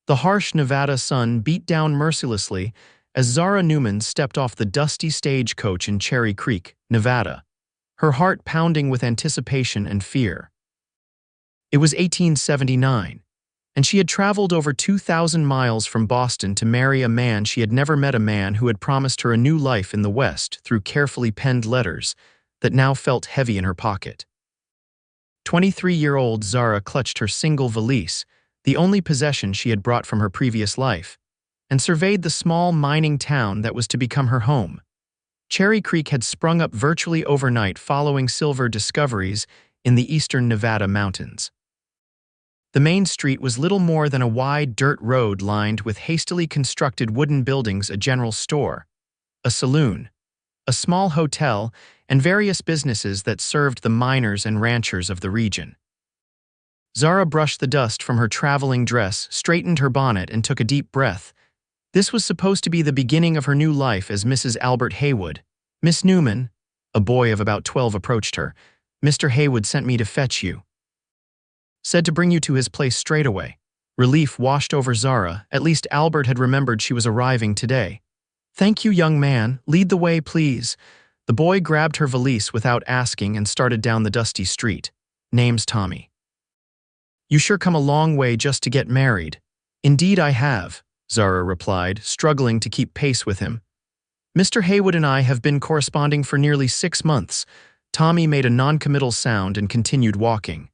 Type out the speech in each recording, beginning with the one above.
The harsh Nevada sun beat down mercilessly as Zara Newman stepped off the dusty stagecoach in Cherry Creek, Nevada, her heart pounding with anticipation and fear. It was 1879, and she had traveled over 2,000 miles from Boston to marry a man she had never met, a man who had promised her a new life in the West through carefully penned letters that now felt heavy in her pocket. 23-year-old Zara clutched her single valise, the only possession she had brought from her previous life, and surveyed the small mining town that was to become her home. Cherry Creek had sprung up virtually overnight following silver discoveries in the eastern Nevada mountains. The main street was little more than a wide dirt road lined with hastily constructed wooden buildings, a general store, a saloon, a small hotel, and various businesses that served the miners and ranchers of the region. Zara brushed the dust from her traveling dress, straightened her bonnet, and took a deep breath. This was supposed to be the beginning of her new life as Mrs. Albert Haywood. "Miss Newman," a boy of about 12 approached her. "Mr. Haywood sent me to fetch you. Said to bring you to his place straight away." Relief washed over Zara. At least Albert had remembered she was arriving today. "Thank you, young man. Lead the way, please." The boy grabbed her valise without asking and started down the dusty street. "Name's Tommy." "You sure come a long way just to get married." "Indeed I have," Zara replied, struggling to keep pace with him. "Mr. Haywood and I have been corresponding for nearly 6 months. Tommy made a non-committal sound and continued walking.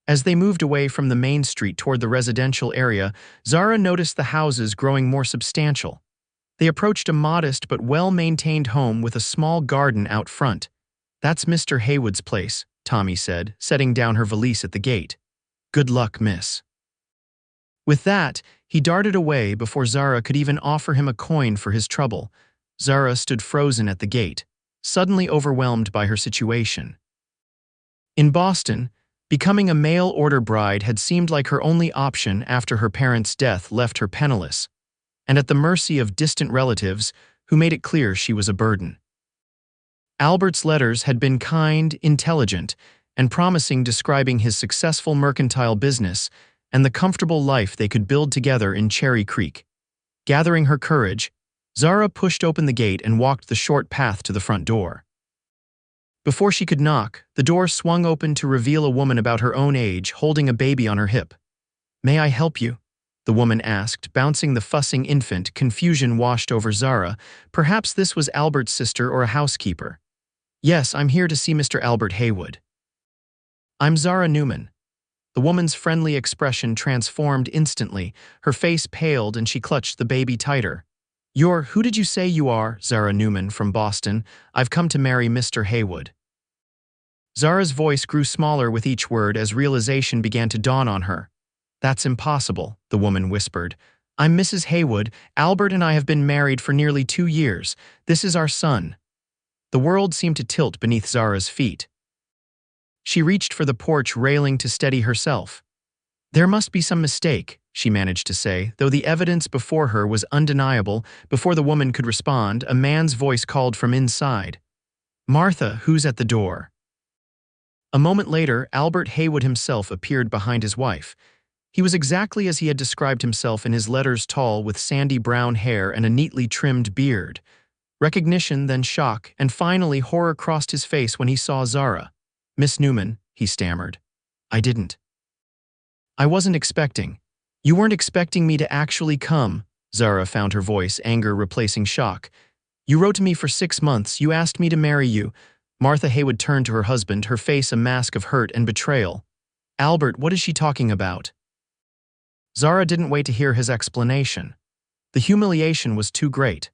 As they moved away from the main street toward the residential area, Zara noticed the houses growing more substantial. They approached a modest but well-maintained home with a small garden out front. "That's Mr. Haywood's place," Tommy said, setting down her valise at the gate. "Good luck, miss." With that, he darted away before Zara could even offer him a coin for his trouble. Zara stood frozen at the gate, suddenly overwhelmed by her situation. In Boston, becoming a mail-order bride had seemed like her only option after her parents' death left her penniless, and at the mercy of distant relatives who made it clear she was a burden. Albert's letters had been kind, intelligent, and promising, describing his successful mercantile business and the comfortable life they could build together in Cherry Creek. Gathering her courage, Zara pushed open the gate and walked the short path to the front door. Before she could knock, the door swung open to reveal a woman about her own age holding a baby on her hip. "May I help you?" the woman asked, bouncing the fussing infant. Confusion washed over Zara. Perhaps this was Albert's sister or a housekeeper. "Yes, I'm here to see Mr. Albert Haywood." "I'm Zara Newman." The woman's friendly expression transformed instantly. Her face paled and she clutched the baby tighter. Who did you say you are?" "Zara Newman from Boston. I've come to marry Mr. Haywood." Zara's voice grew smaller with each word as realization began to dawn on her. "That's impossible," the woman whispered. "I'm Mrs. Haywood. Albert and I have been married for nearly 2 years. This is our son." The world seemed to tilt beneath Zara's feet. She reached for the porch railing to steady herself. "There must be some mistake," she managed to say, though the evidence before her was undeniable. Before the woman could respond, a man's voice called from inside. "Martha, who's at the door?" A moment later, Albert Haywood himself appeared behind his wife. He was exactly as he had described himself in his letters, tall with sandy brown hair and a neatly trimmed beard. Recognition, then shock, and finally horror crossed his face when he saw Zara. "Miss Newman," he stammered. "I wasn't expecting." "You weren't expecting me to actually come," Zara found her voice, anger replacing shock. "You wrote to me for 6 months. You asked me to marry you." Martha Haywood turned to her husband, her face a mask of hurt and betrayal. "Albert, what is she talking about?" Zara didn't wait to hear his explanation. The humiliation was too great.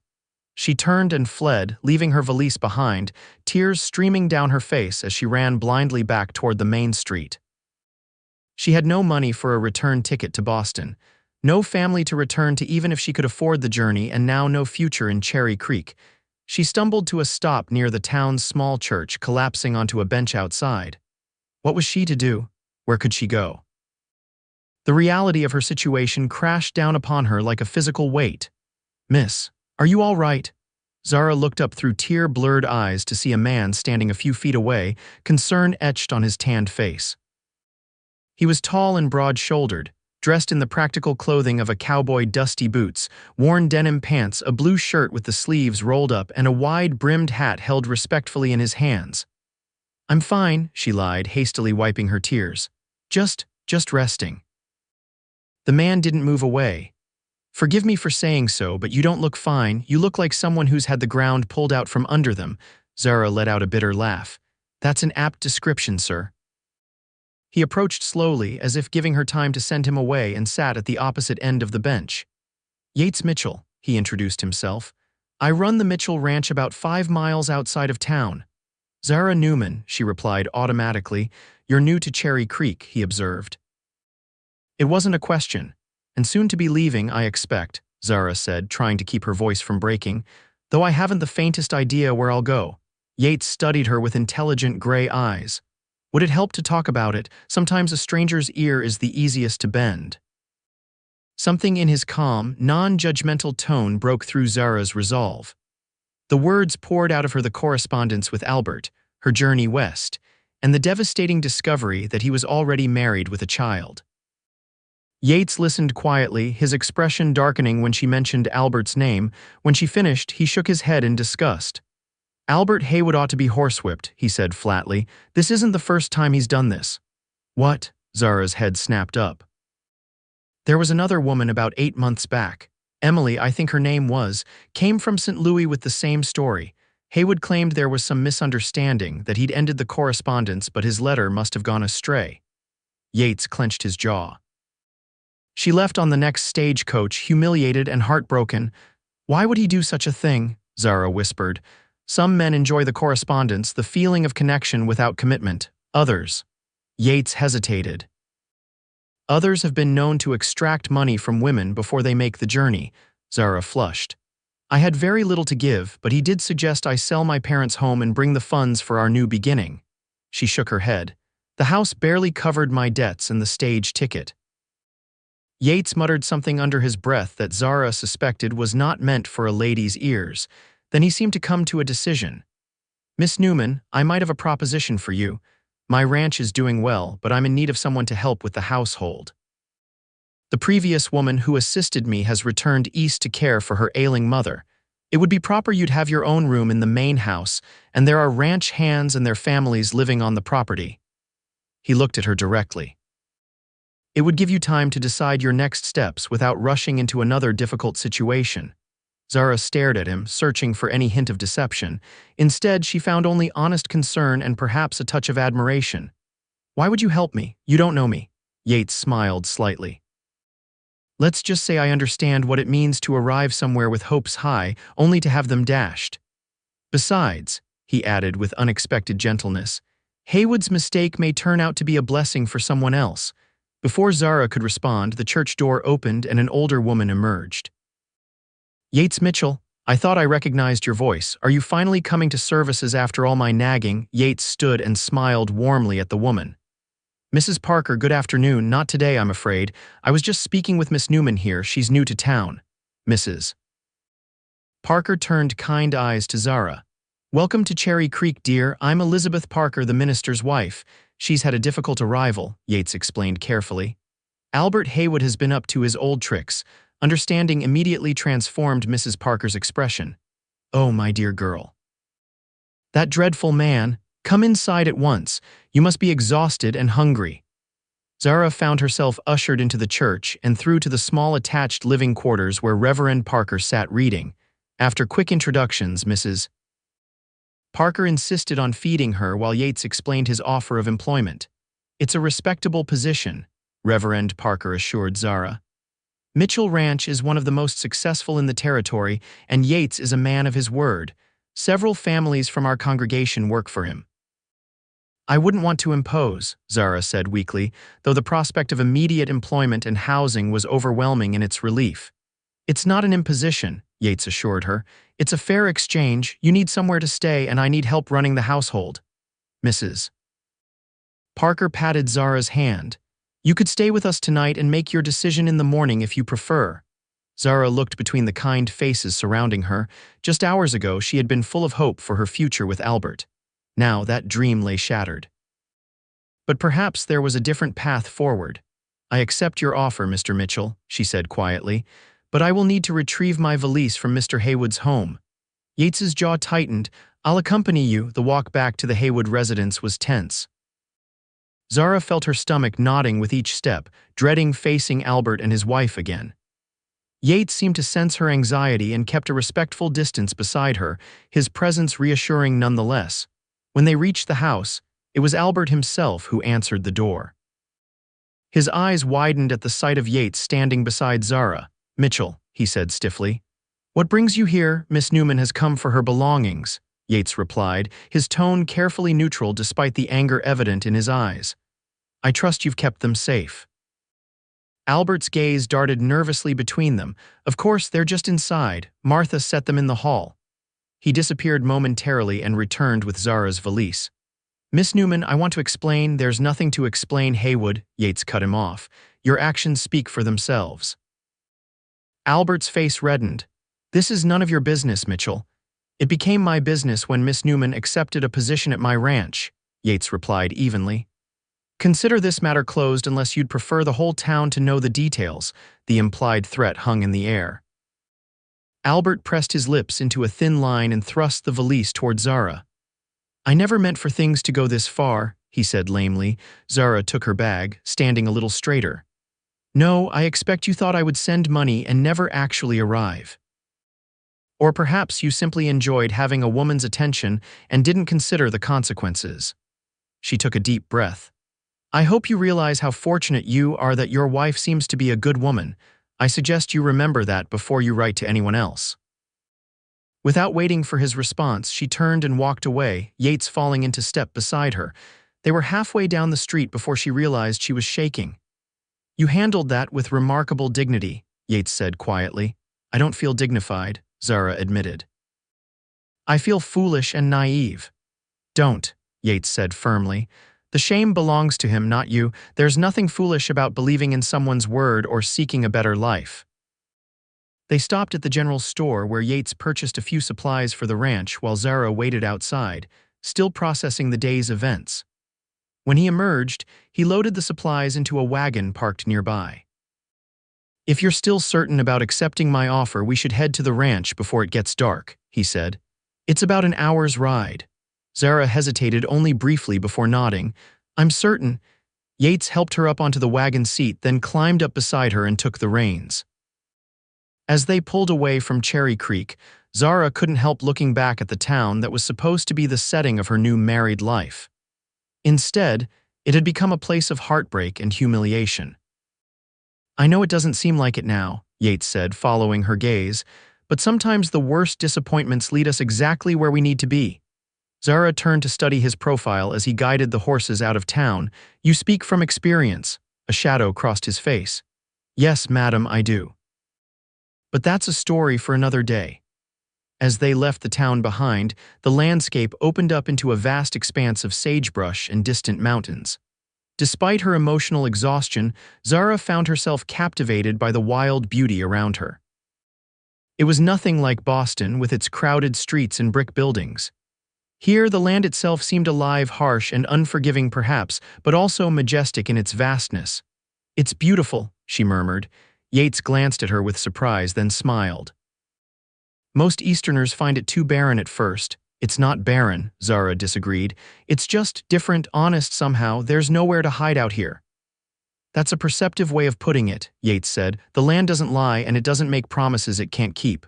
She turned and fled, leaving her valise behind, tears streaming down her face as she ran blindly back toward the main street. She had no money for a return ticket to Boston, no family to return to even if she could afford the journey, and now no future in Cherry Creek. She stumbled to a stop near the town's small church, collapsing onto a bench outside. What was she to do? Where could she go? The reality of her situation crashed down upon her like a physical weight. "Miss, are you all right?" Zara looked up through tear-blurred eyes to see a man standing a few feet away, concern etched on his tanned face. He was tall and broad-shouldered, dressed in the practical clothing of a cowboy, dusty boots, worn denim pants, a blue shirt with the sleeves rolled up, and a wide-brimmed hat held respectfully in his hands. "I'm fine," she lied, hastily wiping her tears. Just resting." The man didn't move away. "Forgive me for saying so, but you don't look fine. You look like someone who's had the ground pulled out from under them." Zara let out a bitter laugh. "That's an apt description, sir." He approached slowly, as if giving her time to send him away, and sat at the opposite end of the bench. "Yates Mitchell," he introduced himself. "I run the Mitchell Ranch about 5 miles outside of town." "Zara Newman," she replied automatically. "You're new to Cherry Creek," he observed. "It wasn't a question. And soon to be leaving, I expect," Zara said, trying to keep her voice from breaking, "though I haven't the faintest idea where I'll go." Yates studied her with intelligent gray eyes. "Would it help to talk about it? Sometimes a stranger's ear is the easiest to bend." Something in his calm, non-judgmental tone broke through Zara's resolve. The words poured out of her: the correspondence with Albert, her journey west, and the devastating discovery that he was already married with a child. Yates listened quietly, his expression darkening when she mentioned Albert's name. When she finished, he shook his head in disgust. "Albert Haywood ought to be horsewhipped," he said flatly. "This isn't the first time he's done this." "What?" Zara's head snapped up. "There was another woman about 8 months back. Emily, I think her name was, came from St. Louis with the same story. Haywood claimed there was some misunderstanding, that he'd ended the correspondence, but his letter must have gone astray." Yates clenched his jaw. "She left on the next stagecoach, humiliated and heartbroken." "Why would he do such a thing?" Zara whispered. "Some men enjoy the correspondence, the feeling of connection without commitment. Others—" Yates hesitated. "Others have been known to extract money from women before they make the journey." Zara flushed. "I had very little to give, but he did suggest I sell my parents' home and bring the funds for our new beginning." She shook her head. "The house barely covered my debts and the stage ticket." Yates muttered something under his breath that Zara suspected was not meant for a lady's ears. Then he seemed to come to a decision. "Miss Newman, I might have a proposition for you. My ranch is doing well, but I'm in need of someone to help with the household. The previous woman who assisted me has returned east to care for her ailing mother. It would be proper you'd have your own room in the main house, and there are ranch hands and their families living on the property." He looked at her directly. "It would give you time to decide your next steps without rushing into another difficult situation." Zara stared at him, searching for any hint of deception. Instead, she found only honest concern and perhaps a touch of admiration. "Why would you help me? You don't know me." Yates smiled slightly. "Let's just say I understand what it means to arrive somewhere with hopes high, only to have them dashed. Besides," he added with unexpected gentleness, "Haywood's mistake may turn out to be a blessing for someone else." Before Zara could respond, the church door opened and an older woman emerged. "Yates Mitchell, I thought I recognized your voice. Are you finally coming to services after all my nagging?" Yates stood and smiled warmly at the woman. "Mrs. Parker, good afternoon. Not today, I'm afraid. I was just speaking with Miss Newman here. She's new to town." Mrs. Parker turned kind eyes to Zara. "Welcome to Cherry Creek, dear. I'm Elizabeth Parker, the minister's wife. She's had a difficult arrival," Yates explained carefully. "Albert Haywood has been up to his old tricks." Understanding immediately transformed Mrs. Parker's expression. "Oh, my dear girl. That dreadful man. Come inside at once. You must be exhausted and hungry." Zara found herself ushered into the church and through to the small attached living quarters where Reverend Parker sat reading. After quick introductions, Mrs. Parker insisted on feeding her while Yates explained his offer of employment. "It's a respectable position," Reverend Parker assured Zara. "Mitchell Ranch is one of the most successful in the territory, and Yates is a man of his word. Several families from our congregation work for him." "I wouldn't want to impose," Zara said weakly, though the prospect of immediate employment and housing was overwhelming in its relief. "It's not an imposition," Yates assured her. "It's a fair exchange. You need somewhere to stay, and I need help running the household." Mrs. Parker patted Zara's hand. "You could stay with us tonight and make your decision in the morning if you prefer." Zara looked between the kind faces surrounding her. Just hours ago, she had been full of hope for her future with Albert. Now that dream lay shattered. But perhaps there was a different path forward. I accept your offer, Mr. Mitchell, she said quietly, but I will need to retrieve my valise from Mr. Haywood's home. Yates's jaw tightened. I'll accompany you. The walk back to the Haywood residence was tense. Zara felt her stomach knotting with each step, dreading facing Albert and his wife again. Yates seemed to sense her anxiety and kept a respectful distance beside her, his presence reassuring nonetheless. When they reached the house, it was Albert himself who answered the door. His eyes widened at the sight of Yates standing beside Zara. Mitchell, he said stiffly. What brings you here? Miss Newman has come for her belongings, Yates replied, his tone carefully neutral despite the anger evident in his eyes. I trust you've kept them safe. Albert's gaze darted nervously between them. Of course, they're just inside. Martha set them in the hall. He disappeared momentarily and returned with Zara's valise. Miss Newman, I want to explain. There's nothing to explain, Haywood, Yates cut him off. Your actions speak for themselves. Albert's face reddened. This is none of your business, Mitchell. It became my business when Miss Newman accepted a position at my ranch, Yates replied evenly. Consider this matter closed unless you'd prefer the whole town to know the details. The implied threat hung in the air. Albert pressed his lips into a thin line and thrust the valise toward Zara. I never meant for things to go this far, he said lamely. Zara took her bag, standing a little straighter. No, I expect you thought I would send money and never actually arrive. Or perhaps you simply enjoyed having a woman's attention and didn't consider the consequences. She took a deep breath. I hope you realize how fortunate you are that your wife seems to be a good woman. I suggest you remember that before you write to anyone else. Without waiting for his response, she turned and walked away, Yates falling into step beside her. They were halfway down the street before she realized she was shaking. You handled that with remarkable dignity, Yates said quietly. I don't feel dignified, Zara admitted. I feel foolish and naive. Don't, Yates said firmly. The shame belongs to him, not you. There's nothing foolish about believing in someone's word or seeking a better life. They stopped at the general store where Yates purchased a few supplies for the ranch while Zara waited outside, still processing the day's events. When he emerged, he loaded the supplies into a wagon parked nearby. If you're still certain about accepting my offer, we should head to the ranch before it gets dark, he said. It's about an hour's ride. Zara hesitated only briefly before nodding. I'm certain. Yates helped her up onto the wagon seat, then climbed up beside her and took the reins. As they pulled away from Cherry Creek, Zara couldn't help looking back at the town that was supposed to be the setting of her new married life. Instead, it had become a place of heartbreak and humiliation. I know it doesn't seem like it now, Yates said, following her gaze, but sometimes the worst disappointments lead us exactly where we need to be. Zara turned to study his profile as he guided the horses out of town. You speak from experience. A shadow crossed his face. Yes, madam, I do. But that's a story for another day. As they left the town behind, the landscape opened up into a vast expanse of sagebrush and distant mountains. Despite her emotional exhaustion, Zara found herself captivated by the wild beauty around her. It was nothing like Boston with its crowded streets and brick buildings. Here, the land itself seemed alive, harsh, and unforgiving perhaps, but also majestic in its vastness. It's beautiful, she murmured. Yates glanced at her with surprise, then smiled. Most Easterners find it too barren at first. It's not barren, Zara disagreed. It's just different, honest somehow. There's nowhere to hide out here. That's a perceptive way of putting it, Yates said. The land doesn't lie, and it doesn't make promises it can't keep.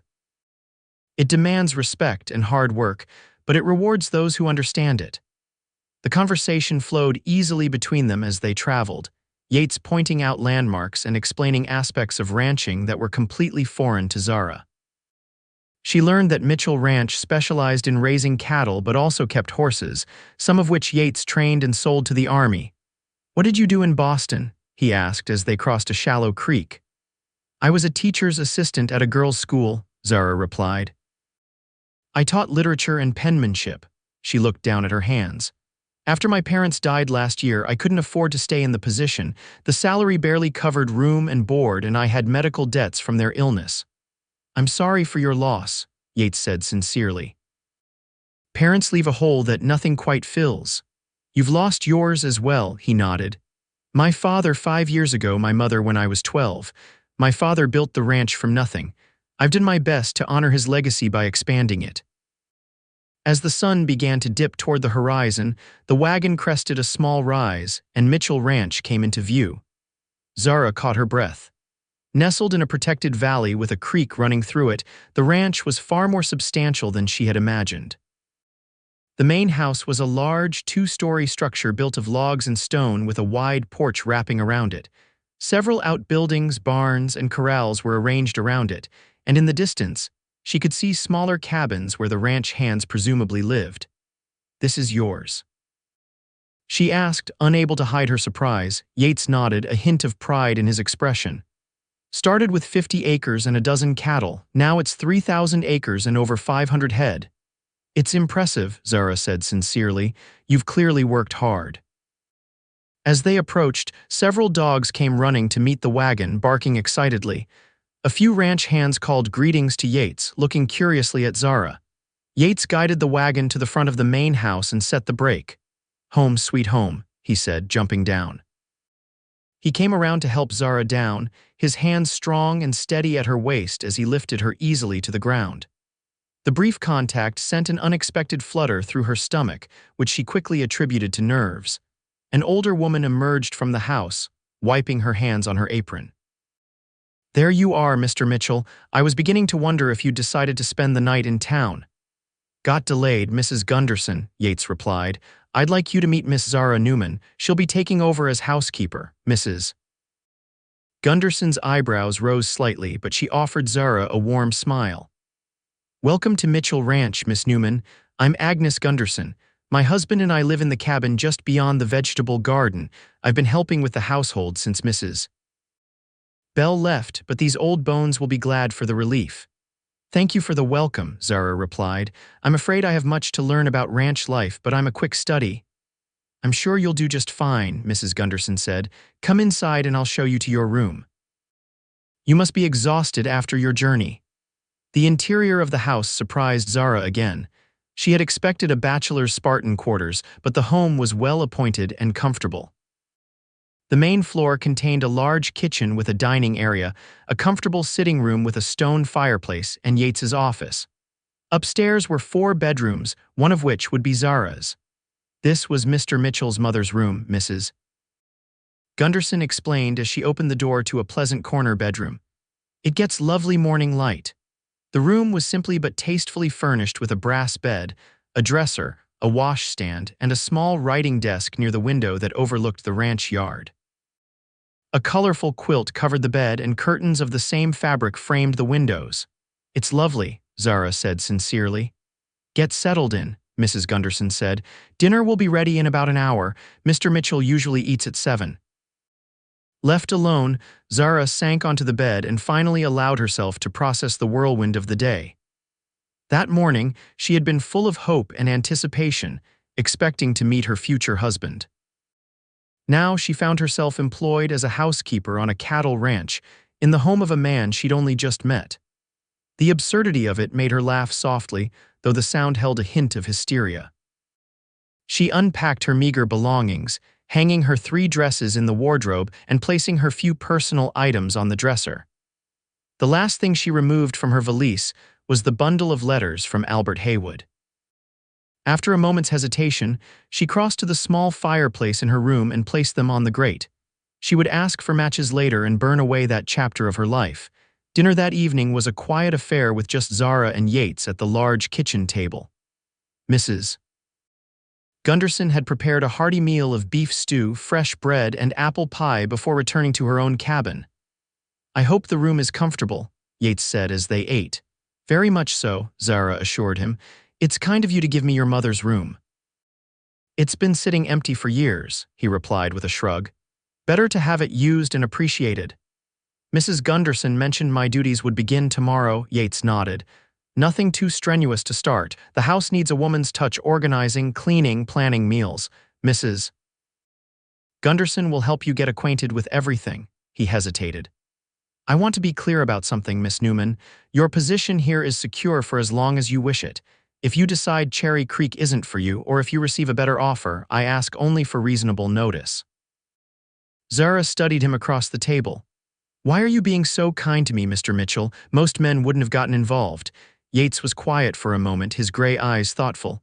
It demands respect and hard work, but it rewards those who understand it. The conversation flowed easily between them as they traveled, Yates pointing out landmarks and explaining aspects of ranching that were completely foreign to Zara. She learned that Mitchell Ranch specialized in raising cattle but also kept horses, some of which Yates trained and sold to the army. What did you do in Boston? He asked as they crossed a shallow creek. I was a teacher's assistant at a girls' school, Zara replied. I taught literature and penmanship. She looked down at her hands. After my parents died last year, I couldn't afford to stay in the position. The salary barely covered room and board, and I had medical debts from their illness. I'm sorry for your loss, Yates said sincerely. Parents leave a hole that nothing quite fills. You've lost yours as well, he nodded. My father 5 years ago, my mother when I was 12. My father built the ranch from nothing. I've done my best to honor his legacy by expanding it. As the sun began to dip toward the horizon, the wagon crested a small rise, and Mitchell Ranch came into view. Zara caught her breath. Nestled in a protected valley with a creek running through it, the ranch was far more substantial than she had imagined. The main house was a large, two-story structure built of logs and stone with a wide porch wrapping around it. Several outbuildings, barns, and corrals were arranged around it, and in the distance, she could see smaller cabins where the ranch hands presumably lived. "This is yours?" she asked, unable to hide her surprise. Yates nodded, a hint of pride in his expression. "Started with 50 acres and a dozen cattle. Now it's 3,000 acres and over 500 head. It's impressive," Zara said sincerely. "You've clearly worked hard." As they approached, several dogs came running to meet the wagon, barking excitedly. A few ranch hands called greetings to Yates, looking curiously at Zara. Yates guided the wagon to the front of the main house and set the brake. "Home sweet home," he said, jumping down. He came around to help Zara down, his hands strong and steady at her waist as he lifted her easily to the ground. The brief contact sent an unexpected flutter through her stomach, which she quickly attributed to nerves. An older woman emerged from the house, wiping her hands on her apron. "There you are, Mr. Mitchell. I was beginning to wonder if you'd decided to spend the night in town." "Got delayed, Mrs. Gunderson," Yates replied. "I'd like you to meet Miss Zara Newman. She'll be taking over as housekeeper, Mrs." Gunderson's eyebrows rose slightly, but she offered Zara a warm smile. "Welcome to Mitchell Ranch, Miss Newman. I'm Agnes Gunderson. My husband and I live in the cabin just beyond the vegetable garden. I've been helping with the household since Mrs. Bell left, but these old bones will be glad for the relief." "Thank you for the welcome," Zara replied. "I'm afraid I have much to learn about ranch life, but I'm a quick study." "I'm sure you'll do just fine," Mrs. Gunderson said. "Come inside and I'll show you to your room. You must be exhausted after your journey." The interior of the house surprised Zara again. She had expected a bachelor's Spartan quarters, but the home was well appointed and comfortable. The main floor contained a large kitchen with a dining area, a comfortable sitting room with a stone fireplace, and Yates's office. Upstairs were 4 bedrooms, one of which would be Zara's. "This was Mr. Mitchell's mother's room, Mrs. Gunderson explained as she opened the door to a pleasant corner bedroom. "It gets lovely morning light." The room was simply but tastefully furnished with a brass bed, a dresser, a washstand, and a small writing desk near the window that overlooked the ranch yard. A colorful quilt covered the bed and curtains of the same fabric framed the windows. "It's lovely," Zara said sincerely. "Get settled in," Mrs. Gunderson said. "Dinner will be ready in about an hour. Mr. Mitchell usually eats at 7. Left alone, Zara sank onto the bed and finally allowed herself to process the whirlwind of the day. That morning, she had been full of hope and anticipation, expecting to meet her future husband. Now she found herself employed as a housekeeper on a cattle ranch, in the home of a man she'd only just met. The absurdity of it made her laugh softly, though the sound held a hint of hysteria. She unpacked her meager belongings, hanging her 3 dresses in the wardrobe and placing her few personal items on the dresser. The last thing she removed from her valise was the bundle of letters from Albert Haywood. After a moment's hesitation, she crossed to the small fireplace in her room and placed them on the grate. She would ask for matches later and burn away that chapter of her life. Dinner that evening was a quiet affair with just Zara and Yates at the large kitchen table. Mrs. Gunderson had prepared a hearty meal of beef stew, fresh bread, and apple pie before returning to her own cabin. "I hope the room is comfortable," Yates said as they ate. "Very much so," Zara assured him. "It's kind of you to give me your mother's room." "It's been sitting empty for years," he replied with a shrug. "Better to have it used and appreciated." "Mrs. Gunderson mentioned my duties would begin tomorrow," Yates nodded. "Nothing too strenuous to start. The house needs a woman's touch: organizing, cleaning, planning meals. Mrs. Gunderson will help you get acquainted with everything." He hesitated. "I want to be clear about something, Miss Newman. Your position here is secure for as long as you wish it. If you decide Cherry Creek isn't for you, or if you receive a better offer, I ask only for reasonable notice." Zara studied him across the table. "Why are you being so kind to me, Mr. Mitchell? Most men wouldn't have gotten involved." Yates was quiet for a moment, his gray eyes thoughtful.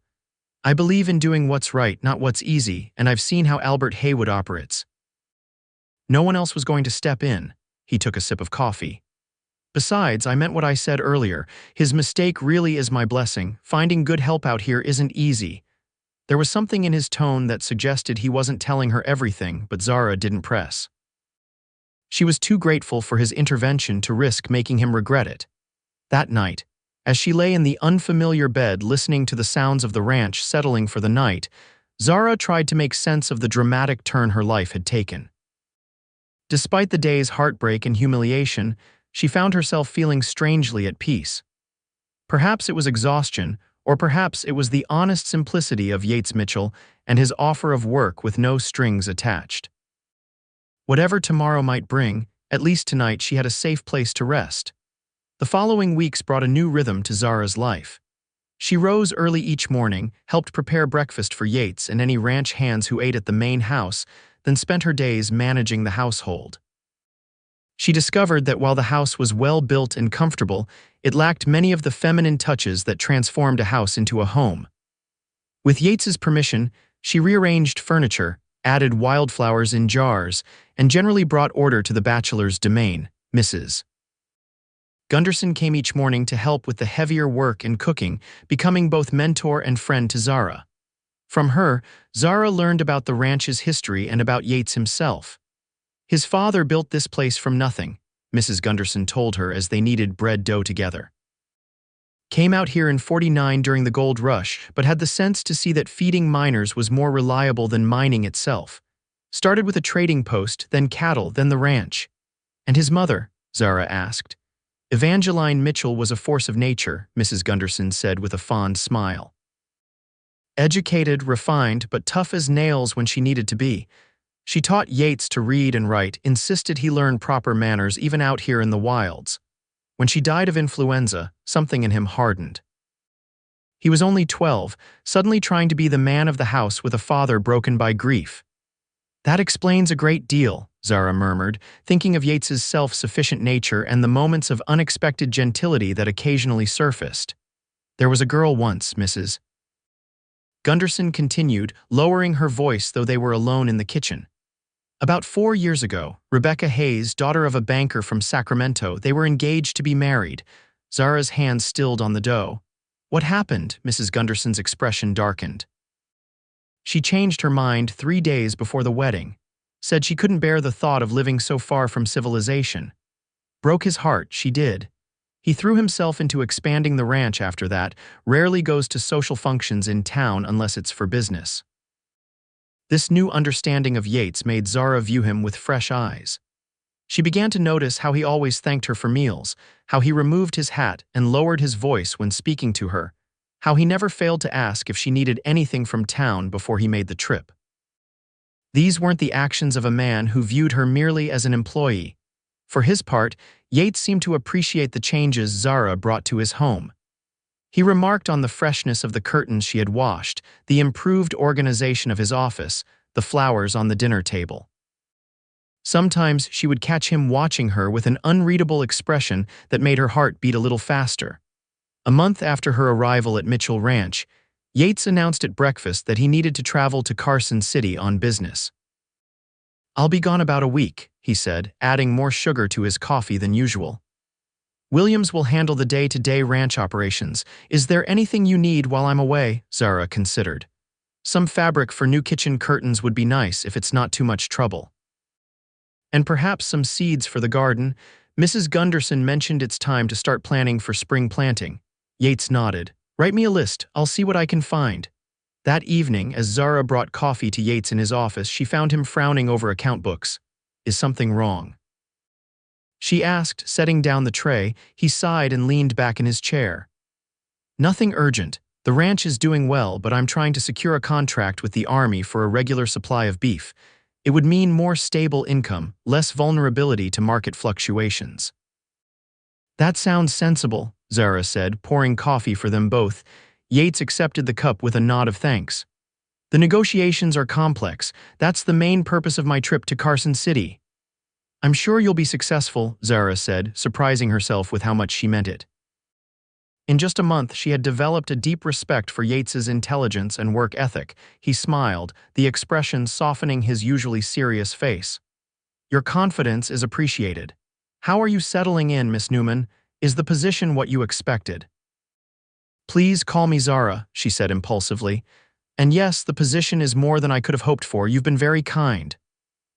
"I believe in doing what's right, not what's easy, and I've seen how Albert Haywood operates." No one else was going to step in. He took a sip of coffee. "Besides, I meant what I said earlier. His mistake really is my blessing. Finding good help out here isn't easy." There was something in his tone that suggested he wasn't telling her everything, but Zara didn't press. She was too grateful for his intervention to risk making him regret it. That night, as she lay in the unfamiliar bed listening to the sounds of the ranch settling for the night, Zara tried to make sense of the dramatic turn her life had taken. Despite the day's heartbreak and humiliation, she found herself feeling strangely at peace. Perhaps it was exhaustion, or perhaps it was the honest simplicity of Yates Mitchell and his offer of work with no strings attached. Whatever tomorrow might bring, at least tonight she had a safe place to rest. The following weeks brought a new rhythm to Zara's life. She rose early each morning, helped prepare breakfast for Yates and any ranch hands who ate at the main house, then spent her days managing the household. She discovered that while the house was well built and comfortable, it lacked many of the feminine touches that transformed a house into a home. With Yates's permission, she rearranged furniture, added wildflowers in jars, and generally brought order to the bachelor's domain, Mrs. Gunderson came each morning to help with the heavier work and cooking, becoming both mentor and friend to Zara. From her, Zara learned about the ranch's history and about Yates himself. "His father built this place from nothing," Mrs. Gunderson told her as they kneaded bread dough together. "Came out here in '49 during the gold rush, but had the sense to see that feeding miners was more reliable than mining itself. Started with a trading post, then cattle, then the ranch." "And his mother?" Zara asked. "Evangeline Mitchell was a force of nature," Mrs. Gunderson said with a fond smile. "Educated, refined, but tough as nails when she needed to be. She taught Yates to read and write, insisted he learn proper manners even out here in the wilds. When she died of influenza, something in him hardened. He was only 12, suddenly trying to be the man of the house with a father broken by grief." "That explains a great deal," Zara murmured, thinking of Yates's self-sufficient nature and the moments of unexpected gentility that occasionally surfaced. "There was a girl once, Mrs. Gunderson continued, lowering her voice though they were alone in the kitchen. "About 4 years ago, Rebecca Hayes, daughter of a banker from Sacramento, they were engaged to be married." Zara's hands stilled on the dough. "What happened?" Mrs. Gunderson's expression darkened. "She changed her mind 3 days before the wedding. Said she couldn't bear the thought of living so far from civilization. Broke his heart, she did. He threw himself into expanding the ranch after that, rarely goes to social functions in town unless it's for business." This new understanding of Yates made Zara view him with fresh eyes. She began to notice how he always thanked her for meals, how he removed his hat and lowered his voice when speaking to her, how he never failed to ask if she needed anything from town before he made the trip. These weren't the actions of a man who viewed her merely as an employee. For his part, Yates seemed to appreciate the changes Zara brought to his home. He remarked on the freshness of the curtains she had washed, the improved organization of his office, the flowers on the dinner table. Sometimes she would catch him watching her with an unreadable expression that made her heart beat a little faster. A month after her arrival at Mitchell Ranch, Yates announced at breakfast that he needed to travel to Carson City on business. "I'll be gone about a week," he said, adding more sugar to his coffee than usual. "Williams will handle the day-to-day ranch operations. Is there anything you need while I'm away?" Zara considered. "Some fabric for new kitchen curtains would be nice if it's not too much trouble. And perhaps some seeds for the garden." Mrs. Gunderson mentioned it's time to start planning for spring planting. Yates nodded. "Write me a list. I'll see what I can find." That evening, as Zara brought coffee to Yates in his office, she found him frowning over account books. "Is something wrong?" she asked, setting down the tray. He sighed and leaned back in his chair. "Nothing urgent. The ranch is doing well, but I'm trying to secure a contract with the Army for a regular supply of beef. It would mean more stable income, less vulnerability to market fluctuations." "That sounds sensible," Zara said, pouring coffee for them both. Yates accepted the cup with a nod of thanks. The negotiations are complex. That's the main purpose of my trip to Carson City. I'm sure you'll be successful, Zara said, surprising herself with how much she meant it. In just a month, she had developed a deep respect for Yates's intelligence and work ethic. He smiled, the expression softening his usually serious face. Your confidence is appreciated. How are you settling in, Miss Newman? Is the position what you expected? Please call me Zara, she said impulsively. And yes, the position is more than I could have hoped for. You've been very kind.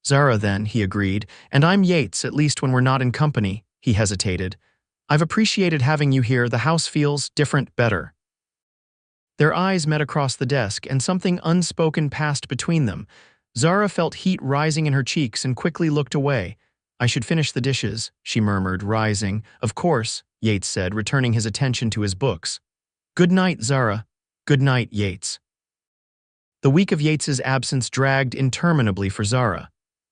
Zara, then, he agreed. And I'm Yates, at least when we're not in company. He hesitated. I've appreciated having you here. The house feels different, better. Their eyes met across the desk, and something unspoken passed between them. Zara felt heat rising in her cheeks and quickly looked away. I should finish the dishes, she murmured, rising. Of course, Yates said, returning his attention to his books. Good night, Zara. Good night, Yates. The week of Yates's absence dragged interminably for Zara.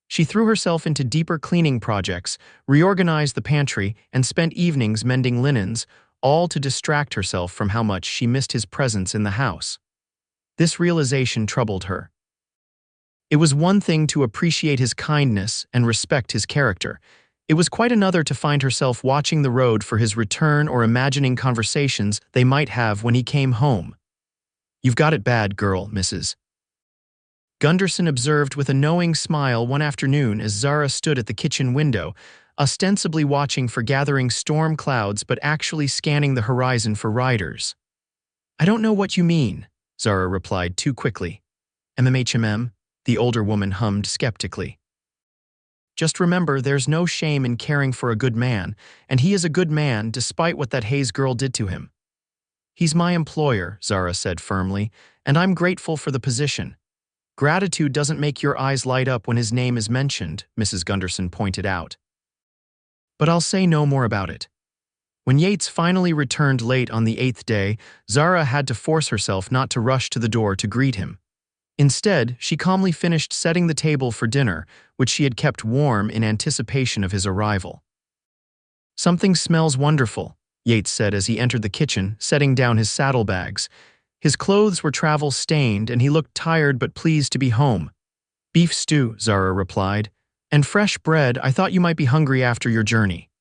She threw herself into deeper cleaning projects, reorganized the pantry, and spent evenings mending linens, all to distract herself from how much she missed his presence in the house. This realization troubled her. It was one thing to appreciate his kindness and respect his character. It was quite another to find herself watching the road for his return or imagining conversations they might have when he came home. You've got it bad, girl, Mrs. Gunderson observed with a knowing smile one afternoon as Zara stood at the kitchen window, ostensibly watching for gathering storm clouds but actually scanning the horizon for riders. I don't know what you mean, Zara replied too quickly. MMHMM, the older woman hummed skeptically. Just remember, there's no shame in caring for a good man, and he is a good man despite what that Hayes girl did to him. He's my employer, Zara said firmly, and I'm grateful for the position. Gratitude doesn't make your eyes light up when his name is mentioned, Mrs. Gunderson pointed out. But I'll say no more about it. When Yates finally returned late on the 8th day, Zara had to force herself not to rush to the door to greet him. Instead, she calmly finished setting the table for dinner, which she had kept warm in anticipation of his arrival. Something smells wonderful, Yates said as he entered the kitchen, setting down his saddlebags. His clothes were travel-stained, and he looked tired but pleased to be home. Beef stew, Zara replied. And fresh bread. I thought you might be hungry after your journey.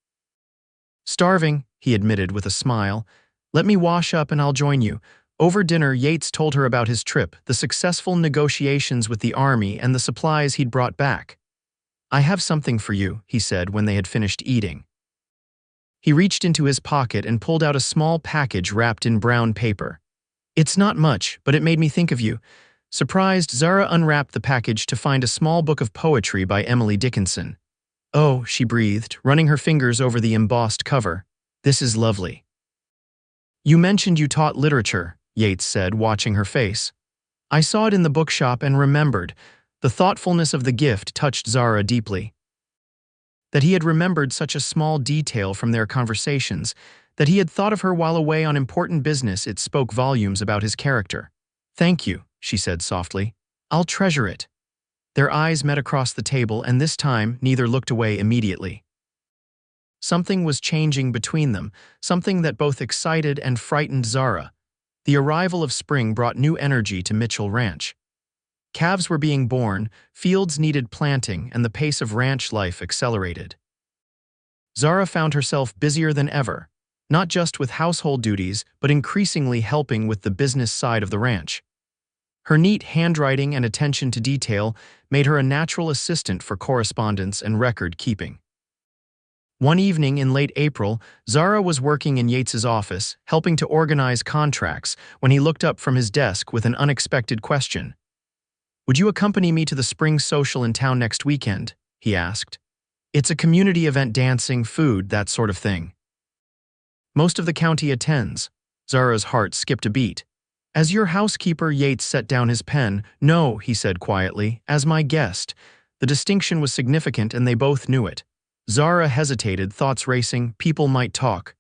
Starving, he admitted with a smile. Let me wash up and I'll join you. Over dinner, Yates told her about his trip, the successful negotiations with the army, and the supplies he'd brought back. I have something for you, he said when they had finished eating. He reached into his pocket and pulled out a small package wrapped in brown paper. It's not much, but it made me think of you. Surprised, Zara unwrapped the package to find a small book of poetry by Emily Dickinson. Oh, she breathed, running her fingers over the embossed cover. This is lovely. You mentioned you taught literature, Yates said, watching her face. I saw it in the bookshop and remembered. The thoughtfulness of the gift touched Zara deeply. That he had remembered such a small detail from their conversations, that he had thought of her while away on important business, it spoke volumes about his character. Thank you, she said softly. I'll treasure it. Their eyes met across the table, and this time neither looked away immediately. Something was changing between them, something that both excited and frightened Zara. The arrival of spring brought new energy to Mitchell Ranch. Calves were being born, fields needed planting, and the pace of ranch life accelerated. Zara found herself busier than ever, not just with household duties, but increasingly helping with the business side of the ranch. Her neat handwriting and attention to detail made her a natural assistant for correspondence and record-keeping. One evening in late April, Zara was working in Yates's office, helping to organize contracts, when he looked up from his desk with an unexpected question. Would you accompany me to the spring social in town next weekend? He asked. It's a community event, dancing, food, that sort of thing. Most of the county attends. Zara's heart skipped a beat. As your housekeeper, Yates set down his pen. No, he said quietly, as my guest. The distinction was significant and they both knew it. Zara hesitated, thoughts racing. People might talk.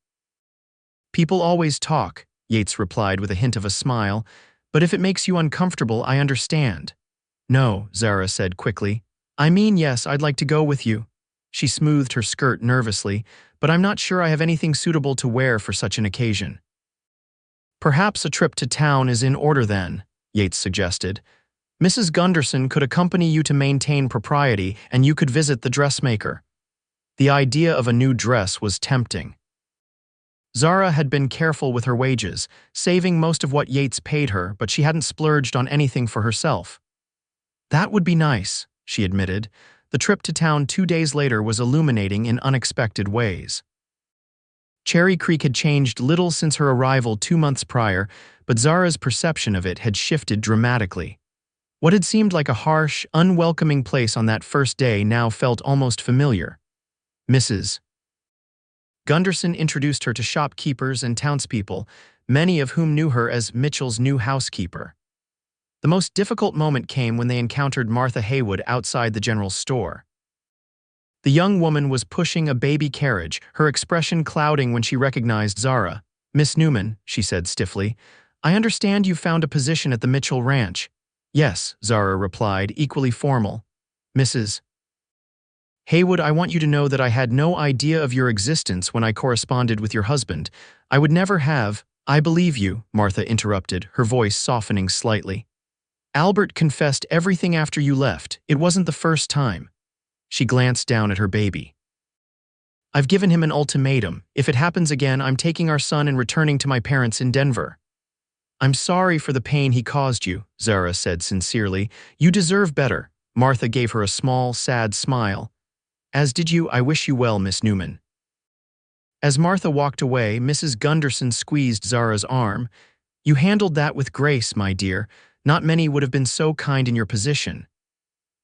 People always talk, Yates replied with a hint of a smile. But if it makes you uncomfortable, I understand. No, Zara said quickly. I mean, yes, I'd like to go with you. She smoothed her skirt nervously, but I'm not sure I have anything suitable to wear for such an occasion. Perhaps a trip to town is in order then, Yates suggested. Mrs. Gunderson could accompany you to maintain propriety, and you could visit the dressmaker. The idea of a new dress was tempting. Zara had been careful with her wages, saving most of what Yates paid her, but she hadn't splurged on anything for herself. That would be nice, she admitted. The trip to town 2 days later was illuminating in unexpected ways. Cherry Creek had changed little since her arrival 2 months prior, but Zara's perception of it had shifted dramatically. What had seemed like a harsh, unwelcoming place on that first day now felt almost familiar. Mrs. Gunderson introduced her to shopkeepers and townspeople, many of whom knew her as Mitchell's new housekeeper. The most difficult moment came when they encountered Martha Haywood outside the general store. The young woman was pushing a baby carriage, her expression clouding when she recognized Zara. "Miss Newman," she said stiffly, "I understand you found a position at the Mitchell Ranch." "Yes," Zara replied, equally formal. "Mrs. Haywood, I want you to know that I had no idea of your existence when I corresponded with your husband. I would never have." "I believe you," Martha interrupted, her voice softening slightly. "Albert confessed everything after you left. It wasn't the first time." She glanced down at her baby. "I've given him an ultimatum. If it happens again, I'm taking our son and returning to my parents in Denver." "I'm sorry for the pain he caused you," Zara said sincerely. "You deserve better." Martha gave her a small, sad smile. "As did you. I wish you well, Miss Newman." As Martha walked away, Mrs. Gunderson squeezed Zara's arm. "You handled that with grace, my dear. Not many would have been so kind in your position."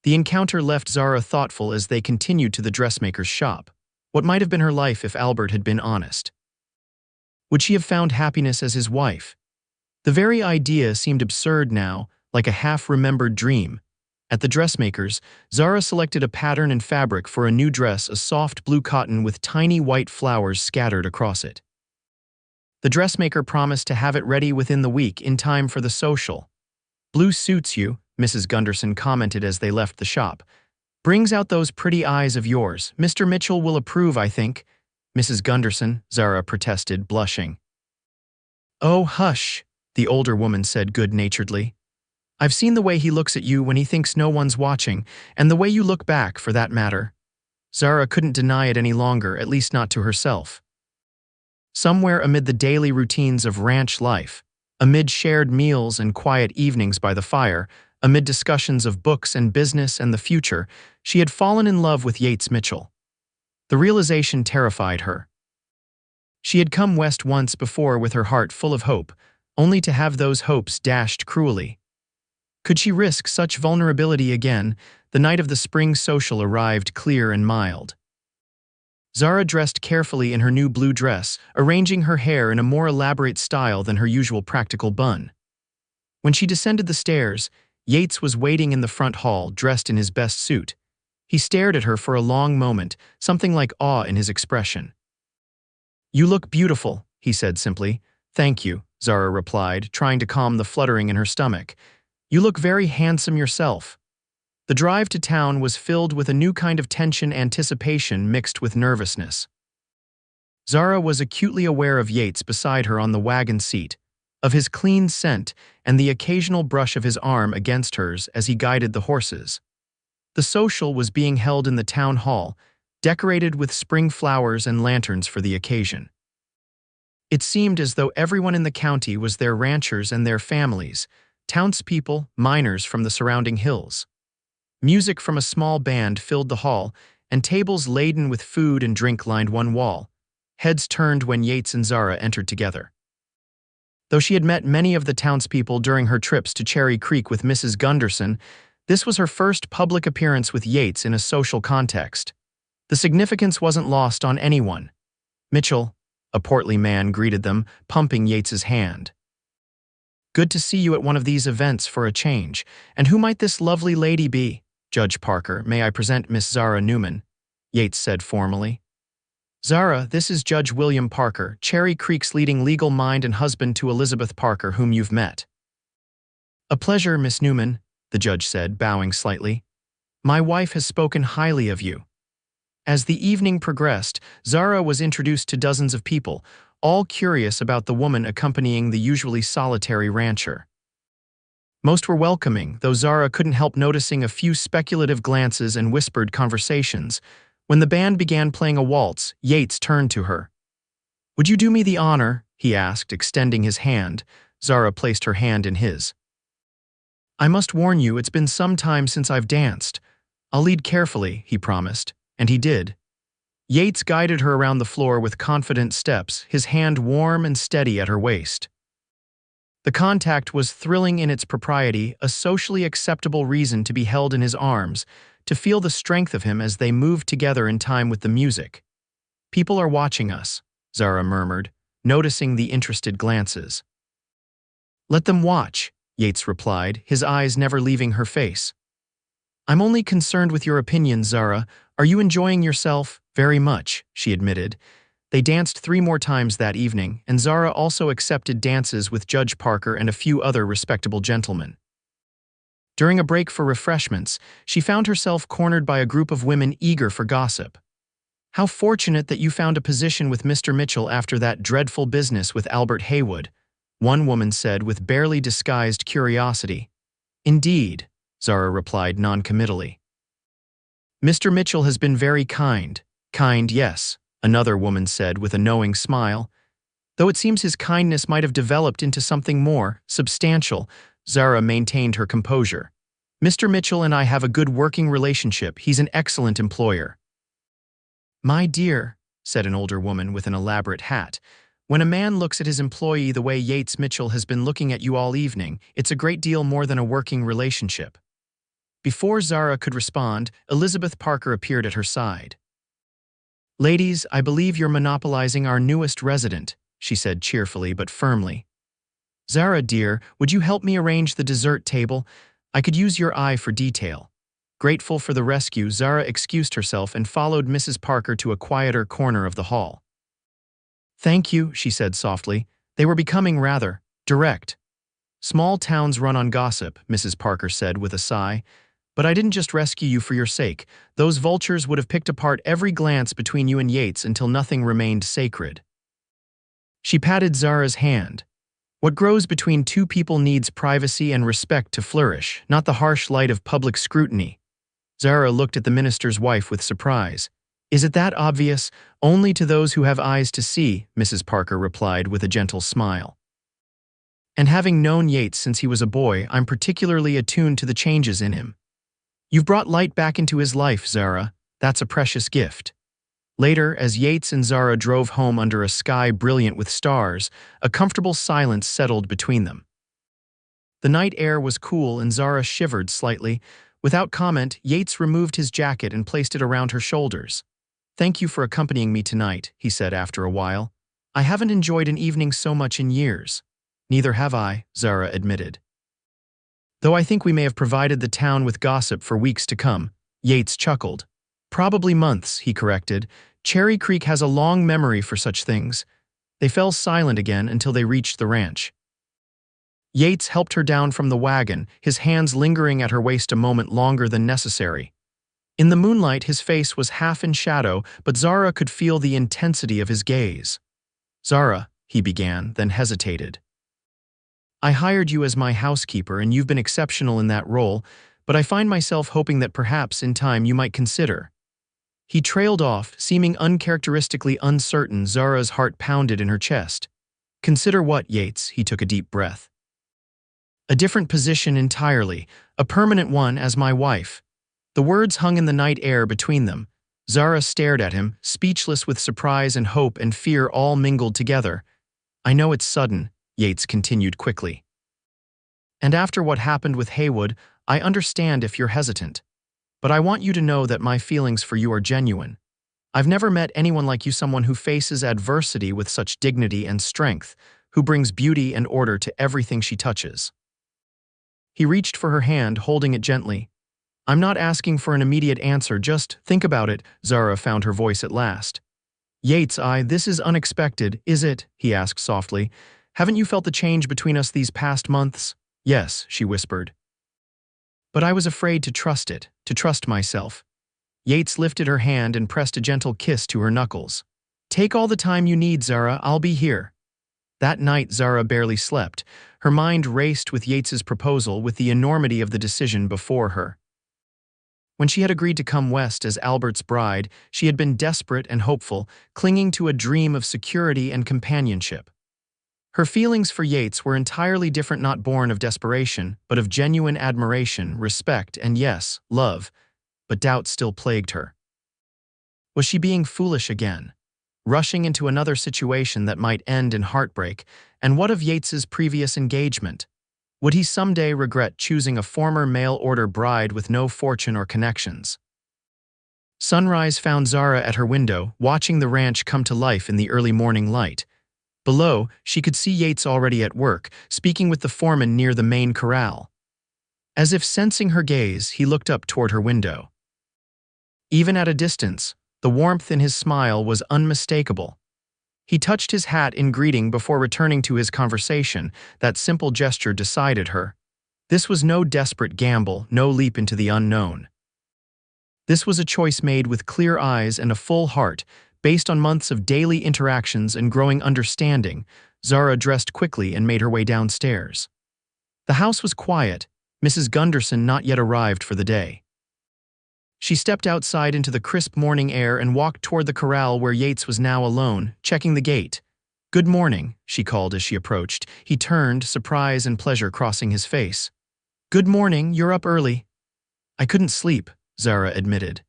The encounter left Zara thoughtful as they continued to the dressmaker's shop. What might have been her life if Albert had been honest? Would she have found happiness as his wife? The very idea seemed absurd now, like a half-remembered dream. At the dressmaker's, Zara selected a pattern and fabric for a new dress, a soft blue cotton with tiny white flowers scattered across it. The dressmaker promised to have it ready within the week, in time for the social. "Blue suits you," Mrs. Gunderson commented as they left the shop. "Brings out those pretty eyes of yours. Mr. Mitchell will approve, I think." "Mrs. Gunderson," Zara protested, blushing. "Oh, hush," the older woman said good-naturedly. "I've seen the way he looks at you when he thinks no one's watching, and the way you look back, for that matter." Zara couldn't deny it any longer, at least not to herself. Somewhere amid the daily routines of ranch life, amid shared meals and quiet evenings by the fire, amid discussions of books and business and the future, she had fallen in love with Yates Mitchell. The realization terrified her. She had come west once before with her heart full of hope, only to have those hopes dashed cruelly. Could she risk such vulnerability again? The night of the spring social arrived clear and mild. Zara dressed carefully in her new blue dress, arranging her hair in a more elaborate style than her usual practical bun. When she descended the stairs, Yates was waiting in the front hall, dressed in his best suit. He stared at her for a long moment, something like awe in his expression. "You look beautiful," he said simply. "Thank you," Zara replied, trying to calm the fluttering in her stomach. "You look very handsome yourself." The drive to town was filled with a new kind of tension, anticipation mixed with nervousness. Zara was acutely aware of Yates beside her on the wagon seat, of his clean scent and the occasional brush of his arm against hers as he guided the horses. The social was being held in the town hall, decorated with spring flowers and lanterns for the occasion. It seemed as though everyone in the county was there, ranchers and their families, townspeople, miners from the surrounding hills. Music from a small band filled the hall, and tables laden with food and drink lined one wall. Heads turned when Yates and Zara entered together. Though she had met many of the townspeople during her trips to Cherry Creek with Mrs. Gunderson, this was her first public appearance with Yates in a social context. The significance wasn't lost on anyone. "Mitchell," a portly man greeted them, pumping Yates's hand. "Good to see you at one of these events for a change. And who might this lovely lady be?" "Judge Parker, may I present Miss Zara Newman?" Yates said formally. "Zara, this is Judge William Parker, Cherry Creek's leading legal mind and husband to Elizabeth Parker, whom you've met." "A pleasure, Miss Newman," the judge said, bowing slightly. "My wife has spoken highly of you." As the evening progressed, Zara was introduced to dozens of people, all curious about the woman accompanying the usually solitary rancher. Most were welcoming, though Zara couldn't help noticing a few speculative glances and whispered conversations. When the band began playing a waltz, Yates turned to her. "Would you do me the honor?" he asked, extending his hand. Zara placed her hand in his. "I must warn you, it's been some time since I've danced. I'll lead carefully," he promised, and he did. Yates guided her around the floor with confident steps, his hand warm and steady at her waist. The contact was thrilling in its propriety, a socially acceptable reason to be held in his arms, to feel the strength of him as they moved together in time with the music. "People are watching us," Zara murmured, noticing the interested glances. "Let them watch," Yates replied, his eyes never leaving her face. "I'm only concerned with your opinion, Zara. Are you enjoying yourself?" "Very much," she admitted. They danced 3 more times that evening, and Zara also accepted dances with Judge Parker and a few other respectable gentlemen. During a break for refreshments, she found herself cornered by a group of women eager for gossip. "How fortunate that you found a position with Mr. Mitchell after that dreadful business with Albert Haywood," one woman said with barely disguised curiosity. "Indeed," Zara replied noncommittally. "Mr. Mitchell has been very kind." "Kind, yes," another woman said with a knowing smile. "Though it seems his kindness might have developed into something more substantial," Zara maintained her composure. "Mr. Mitchell and I have a good working relationship. He's an excellent employer." "My dear," said an older woman with an elaborate hat, "when a man looks at his employee the way Yates Mitchell has been looking at you all evening, it's a great deal more than a working relationship." Before Zara could respond, Elizabeth Parker appeared at her side. "Ladies, I believe you're monopolizing our newest resident," she said cheerfully but firmly. "Zara, dear, would you help me arrange the dessert table? I could use your eye for detail." Grateful for the rescue, Zara excused herself and followed Mrs. Parker to a quieter corner of the hall. "Thank you," she said softly. They were becoming rather direct. "Small towns run on gossip," Mrs. Parker said with a sigh. "But I didn't just rescue you for your sake. Those vultures would have picked apart every glance between you and Yates until nothing remained sacred." She patted Zara's hand. "What grows between two people needs privacy and respect to flourish, not the harsh light of public scrutiny." Zara looked at the minister's wife with surprise. "Is it that obvious? Only to those who have eyes to see," Mrs. Parker replied with a gentle smile. "And having known Yates since he was a boy, I'm particularly attuned to the changes in him. You've brought light back into his life, Zara. That's a precious gift." Later, as Yates and Zara drove home under a sky brilliant with stars, a comfortable silence settled between them. The night air was cool and Zara shivered slightly. Without comment, Yates removed his jacket and placed it around her shoulders. "Thank you for accompanying me tonight," he said after a while. "I haven't enjoyed an evening so much in years." "Neither have I," Zara admitted. "Though I think we may have provided the town with gossip for weeks to come," Yates chuckled. "Probably months," he corrected. "Cherry Creek has a long memory for such things." They fell silent again until they reached the ranch. Yates helped her down from the wagon, his hands lingering at her waist a moment longer than necessary. In the moonlight, his face was half in shadow, but Zara could feel the intensity of his gaze. "Zara," he began, then hesitated. "I hired you as my housekeeper, and you've been exceptional in that role, but I find myself hoping that perhaps, in time, you might consider." He trailed off, seeming uncharacteristically uncertain. Zara's heart pounded in her chest. "Consider what, Yates?" He took a deep breath. "A different position entirely, a permanent one as my wife." The words hung in the night air between them. Zara stared at him, speechless with surprise and hope and fear all mingled together. "I know it's sudden," Yates continued quickly. "And after what happened with Haywood, I understand if you're hesitant. But I want you to know that my feelings for you are genuine. I've never met anyone like you, someone who faces adversity with such dignity and strength, who brings beauty and order to everything she touches." He reached for her hand, holding it gently. "I'm not asking for an immediate answer, just think about it." Zara found her voice at last. "Yates, this is unexpected, is it?" he asked softly. "Haven't you felt the change between us these past months?" "Yes," she whispered. "But I was afraid to trust it, to trust myself." Yates lifted her hand and pressed a gentle kiss to her knuckles. "Take all the time you need, Zara, I'll be here." That night, Zara barely slept. Her mind raced with Yates's proposal, with the enormity of the decision before her. When she had agreed to come west as Albert's bride, she had been desperate and hopeful, clinging to a dream of security and companionship. Her feelings for Yates were entirely different, not born of desperation, but of genuine admiration, respect, and yes, love, but doubt still plagued her. Was she being foolish again? Rushing into another situation that might end in heartbreak? And what of Yates's previous engagement? Would he someday regret choosing a former mail-order bride with no fortune or connections? Sunrise found Zara at her window, watching the ranch come to life in the early morning light. Below, she could see Yates already at work, speaking with the foreman near the main corral. As if sensing her gaze, he looked up toward her window. Even at a distance, the warmth in his smile was unmistakable. He touched his hat in greeting before returning to his conversation. That simple gesture decided her. This was no desperate gamble, no leap into the unknown. This was a choice made with clear eyes and a full heart, based on months of daily interactions and growing understanding. Zara dressed quickly and made her way downstairs. The house was quiet, Mrs. Gunderson not yet arrived for the day. She stepped outside into the crisp morning air and walked toward the corral where Yates was now alone, checking the gate. "Good morning," she called as she approached. He turned, surprise and pleasure crossing his face. "Good morning, you're up early." "I couldn't sleep," Zara admitted.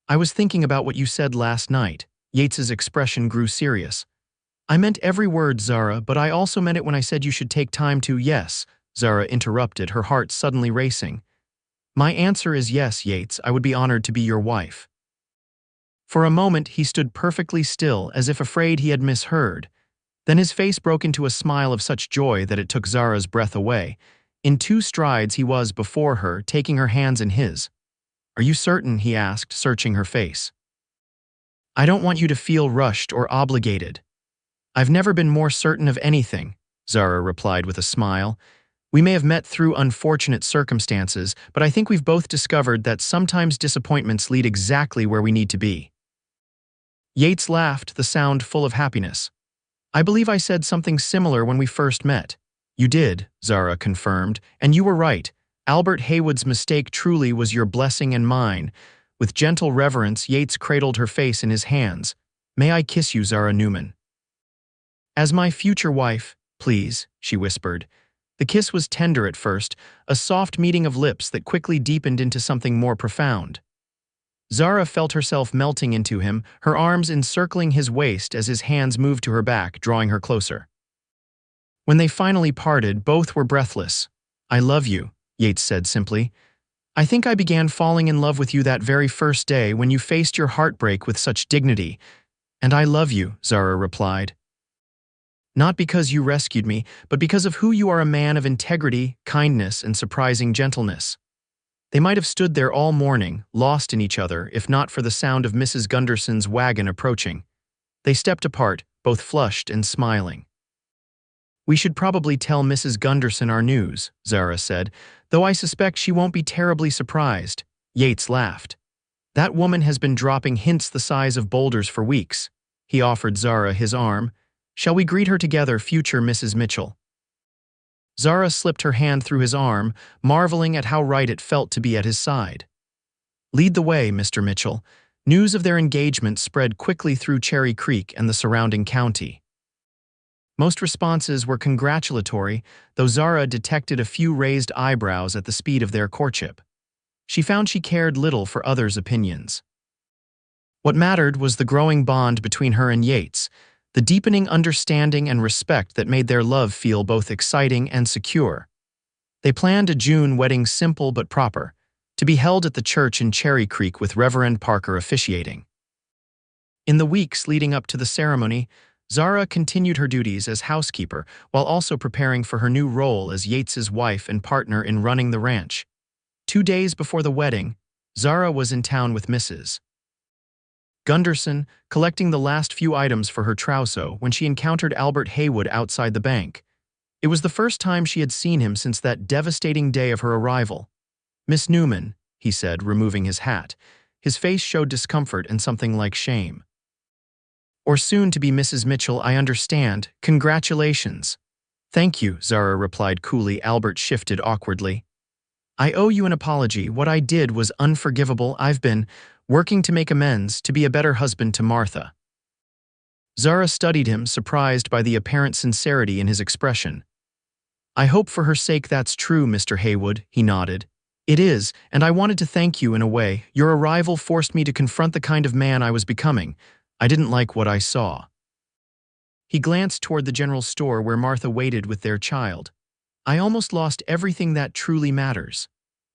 "I was thinking about what you said last night." Yates's expression grew serious. "I meant every word, Zara, but I also meant it when I said you should take time to—" "Yes," Zara interrupted, her heart suddenly racing. "My answer is yes, Yates, I would be honored to be your wife." For a moment, he stood perfectly still, as if afraid he had misheard. Then his face broke into a smile of such joy that it took Zara's breath away. In 2 strides he was before her, taking her hands in his. "Are you certain?" he asked, searching her face. "I don't want you to feel rushed or obligated." "I've never been more certain of anything," Zara replied with a smile. "We may have met through unfortunate circumstances, but I think we've both discovered that sometimes disappointments lead exactly where we need to be." Yates laughed, the sound full of happiness. "I believe I said something similar when we first met." "You did," Zara confirmed, "and you were right. Albert Haywood's mistake truly was your blessing and mine." With gentle reverence, Yates cradled her face in his hands. "May I kiss you, Zara Newman?" "As my future wife, please," she whispered. The kiss was tender at first, a soft meeting of lips that quickly deepened into something more profound. Zara felt herself melting into him, her arms encircling his waist as his hands moved to her back, drawing her closer. When they finally parted, both were breathless. "I love you," Yates said simply. "I think I began falling in love with you that very first day when you faced your heartbreak with such dignity." "And I love you," Zara replied. "Not because you rescued me, but because of who you are, a man of integrity, kindness, and surprising gentleness." They might have stood there all morning, lost in each other, if not for the sound of Mrs. Gunderson's wagon approaching. They stepped apart, both flushed and smiling. "We should probably tell Mrs. Gunderson our news," Zara said, "though I suspect she won't be terribly surprised." Yates laughed. "That woman has been dropping hints the size of boulders for weeks." He offered Zara his arm. "Shall we greet her together, future Mrs. Mitchell?" Zara slipped her hand through his arm, marveling at how right it felt to be at his side. "Lead the way, Mr. Mitchell." News of their engagement spread quickly through Cherry Creek and the surrounding county. Most responses were congratulatory, though Zara detected a few raised eyebrows at the speed of their courtship. She found she cared little for others' opinions. What mattered was the growing bond between her and Yates, the deepening understanding and respect that made their love feel both exciting and secure. They planned a June wedding, simple but proper, to be held at the church in Cherry Creek with Reverend Parker officiating. In the weeks leading up to the ceremony, Zara continued her duties as housekeeper while also preparing for her new role as Yates's wife and partner in running the ranch. 2 days before the wedding, Zara was in town with Mrs. Gunderson, collecting the last few items for her trousseau when she encountered Albert Haywood outside the bank. It was the first time she had seen him since that devastating day of her arrival. "Miss Newman," he said, removing his hat. His face showed discomfort and something like shame. Or soon to be Mrs. Mitchell, I understand. Congratulations. Thank you, Zara replied coolly. Albert shifted awkwardly. I owe you an apology. What I did was unforgivable. I've been working to make amends, to be a better husband to Martha. Zara studied him, surprised by the apparent sincerity in his expression. I hope for her sake that's true, Mr. Haywood, he nodded. It is, and I wanted to thank you in a way. Your arrival forced me to confront the kind of man I was becoming. I didn't like what I saw. He glanced toward the general store where Martha waited with their child. I almost lost everything that truly matters.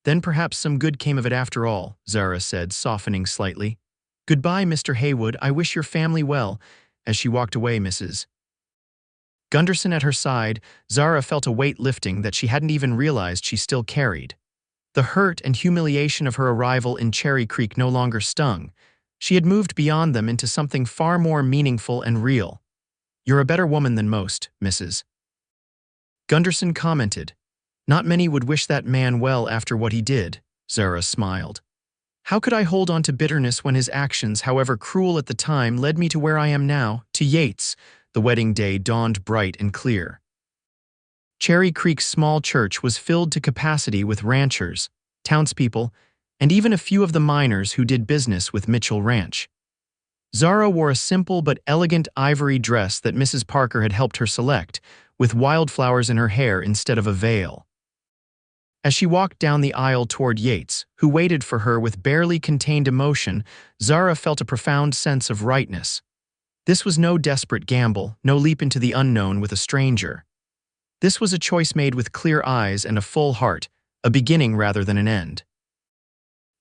Then perhaps some good came of it after all, Zara said, softening slightly. Goodbye, Mr. Haywood. I wish your family well. As she walked away, Mrs. Gunderson at her side, Zara felt a weight lifting that she hadn't even realized she still carried. The hurt and humiliation of her arrival in Cherry Creek no longer stung. She had moved beyond them into something far more meaningful and real. You're a better woman than most, Mrs. Gunderson commented. Not many would wish that man well after what he did, Zara smiled. How could I hold on to bitterness when his actions, however cruel at the time, led me to where I am now, to Yates? The wedding day dawned bright and clear. Cherry Creek's small church was filled to capacity with ranchers, townspeople, and even a few of the miners who did business with Mitchell Ranch. Zara wore a simple but elegant ivory dress that Mrs. Parker had helped her select, with wildflowers in her hair instead of a veil. As she walked down the aisle toward Yates, who waited for her with barely contained emotion, Zara felt a profound sense of rightness. This was no desperate gamble, no leap into the unknown with a stranger. This was a choice made with clear eyes and a full heart, a beginning rather than an end.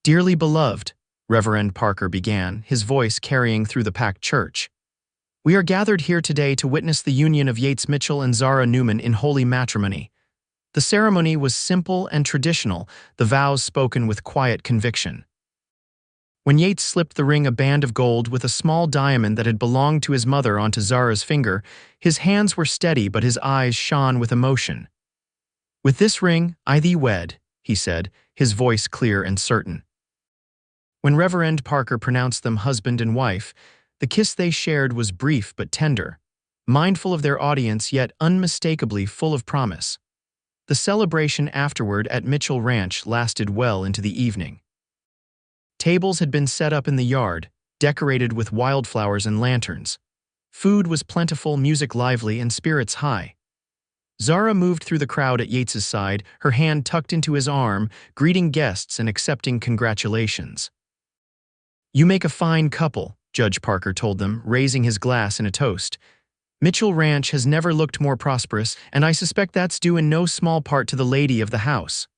Dearly beloved, Reverend Parker began, his voice carrying through the packed church. We are gathered here today to witness the union of Yates Mitchell and Zara Newman in holy matrimony. The ceremony was simple and traditional, the vows spoken with quiet conviction. When Yates slipped the ring, a band of gold with a small diamond that had belonged to his mother, onto Zara's finger, his hands were steady but his eyes shone with emotion. With this ring, I thee wed, he said, his voice clear and certain. When Reverend Parker pronounced them husband and wife, the kiss they shared was brief but tender, mindful of their audience yet unmistakably full of promise. The celebration afterward at Mitchell Ranch lasted well into the evening. Tables had been set up in the yard, decorated with wildflowers and lanterns. Food was plentiful, music lively, and spirits high. Zara moved through the crowd at Yates's side, her hand tucked into his arm, greeting guests and accepting congratulations. You make a fine couple, Judge Parker told them, raising his glass in a toast. Mitchell Ranch has never looked more prosperous, and I suspect that's due in no small part to the lady of the house.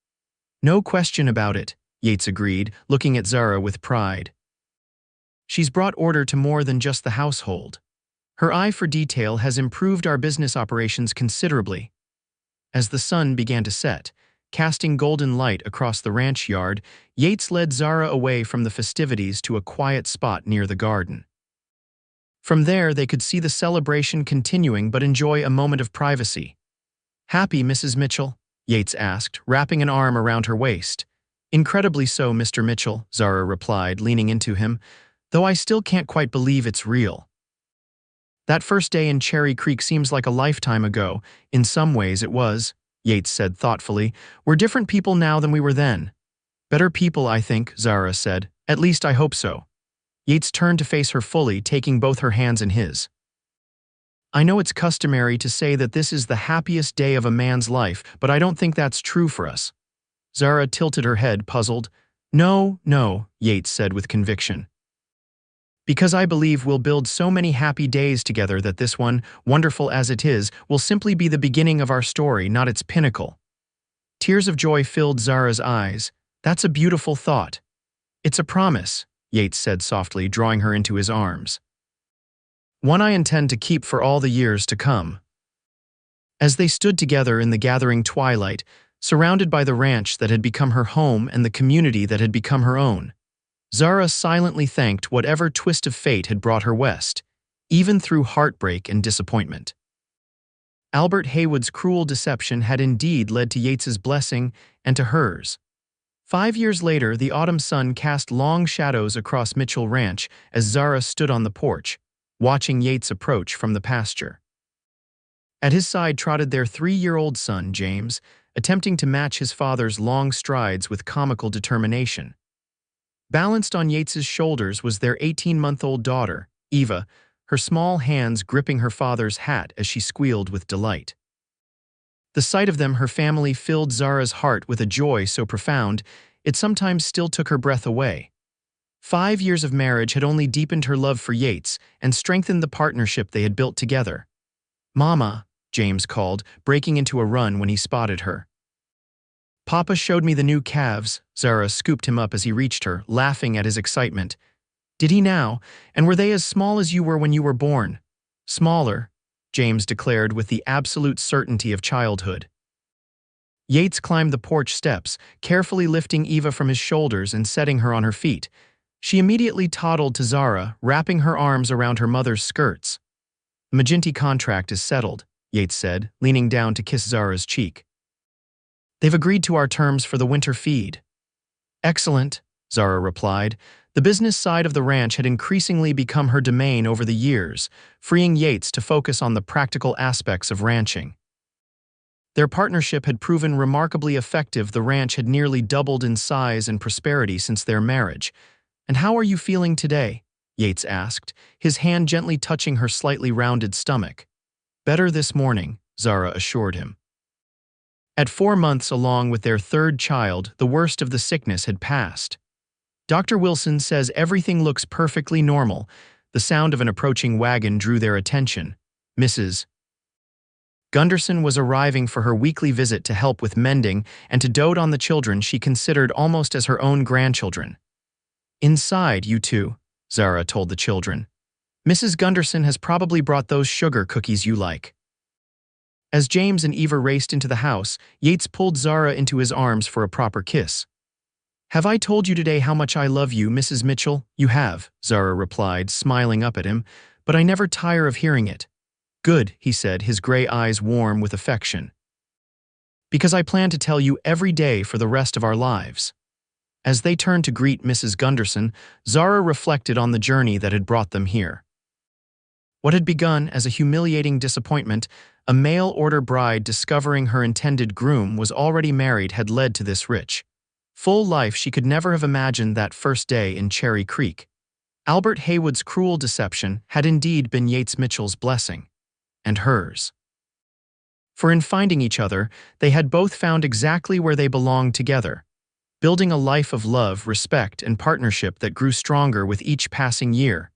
No question about it, Yates agreed, looking at Zara with pride. She's brought order to more than just the household. Her eye for detail has improved our business operations considerably. As the sun began to set, casting golden light across the ranch yard, Yates led Zara away from the festivities to a quiet spot near the garden. From there, they could see the celebration continuing but enjoy a moment of privacy. Happy, Mrs. Mitchell? Yates asked, wrapping an arm around her waist. Incredibly so, Mr. Mitchell, Zara replied, leaning into him, though I still can't quite believe it's real. That first day in Cherry Creek seems like a lifetime ago. In some ways it was, Yates said thoughtfully. We're different people now than we were then. Better people, I think, Zara said. At least I hope so. Yates turned to face her fully, taking both her hands in his. I know it's customary to say that this is the happiest day of a man's life, but I don't think that's true for us. Zara tilted her head, puzzled. No, Yates said with conviction. Because I believe we'll build so many happy days together that this one, wonderful as it is, will simply be the beginning of our story, not its pinnacle. Tears of joy filled Zara's eyes. That's a beautiful thought. It's a promise, Yates said softly, drawing her into his arms. One I intend to keep for all the years to come. As they stood together in the gathering twilight, surrounded by the ranch that had become her home and the community that had become her own, Zara silently thanked whatever twist of fate had brought her west, even through heartbreak and disappointment. Albert Haywood's cruel deception had indeed led to Yates's blessing and to hers. 5 years later, the autumn sun cast long shadows across Mitchell Ranch as Zara stood on the porch, watching Yates approach from the pasture. At his side trotted their 3-year-old son, James, attempting to match his father's long strides with comical determination. Balanced on Yates's shoulders was their 18-month-old daughter, Eva, her small hands gripping her father's hat as she squealed with delight. The sight of them, her family, filled Zara's heart with a joy so profound it sometimes still took her breath away. 5 years of marriage had only deepened her love for Yates and strengthened the partnership they had built together. "Mama," James called, breaking into a run when he spotted her. "Papa showed me the new calves." Zara scooped him up as he reached her, laughing at his excitement. "Did he now? And were they as small as you were when you were born?" "Smaller," James declared with the absolute certainty of childhood. Yates climbed the porch steps, carefully lifting Eva from his shoulders and setting her on her feet. She immediately toddled to Zara, wrapping her arms around her mother's skirts. "The Magenti contract is settled," Yates said, leaning down to kiss Zara's cheek. "They've agreed to our terms for the winter feed." "Excellent," Zara replied. The business side of the ranch had increasingly become her domain over the years, freeing Yates to focus on the practical aspects of ranching. Their partnership had proven remarkably effective. The ranch had nearly doubled in size and prosperity since their marriage. "And how are you feeling today?" Yates asked, his hand gently touching her slightly rounded stomach. "Better this morning," Zara assured him. At 4 months, along with their third child, the worst of the sickness had passed. "Dr. Wilson says everything looks perfectly normal." The sound of an approaching wagon drew their attention. Mrs. Gunderson was arriving for her weekly visit to help with mending and to dote on the children she considered almost as her own grandchildren. "Inside, you two," Zara told the children. "Mrs. Gunderson has probably brought those sugar cookies you like." As James and Eva raced into the house, Yates pulled Zara into his arms for a proper kiss. "Have I told you today how much I love you, Mrs. Mitchell?" "You have," Zara replied, smiling up at him, "but I never tire of hearing it." "Good," he said, his gray eyes warm with affection. "Because I plan to tell you every day for the rest of our lives." As they turned to greet Mrs. Gunderson, Zara reflected on the journey that had brought them here. What had begun as a humiliating disappointment, a mail-order bride discovering her intended groom was already married, had led to this rich, full life she could never have imagined that first day in Cherry Creek. Albert Haywood's cruel deception had indeed been Yates Mitchell's blessing, and hers. For in finding each other, they had both found exactly where they belonged together, building a life of love, respect, and partnership that grew stronger with each passing year.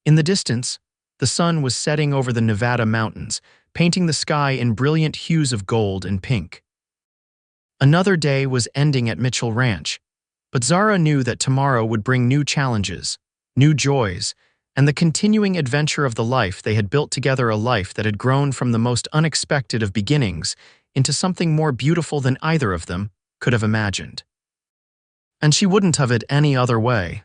In the distance, the sun was setting over the Nevada mountains, painting the sky in brilliant hues of gold and pink. Another day was ending at Mitchell Ranch, but Zara knew that tomorrow would bring new challenges, new joys, and the continuing adventure of the life they had built together, a life that had grown from the most unexpected of beginnings into something more beautiful than either of them could have imagined. And she wouldn't have it any other way.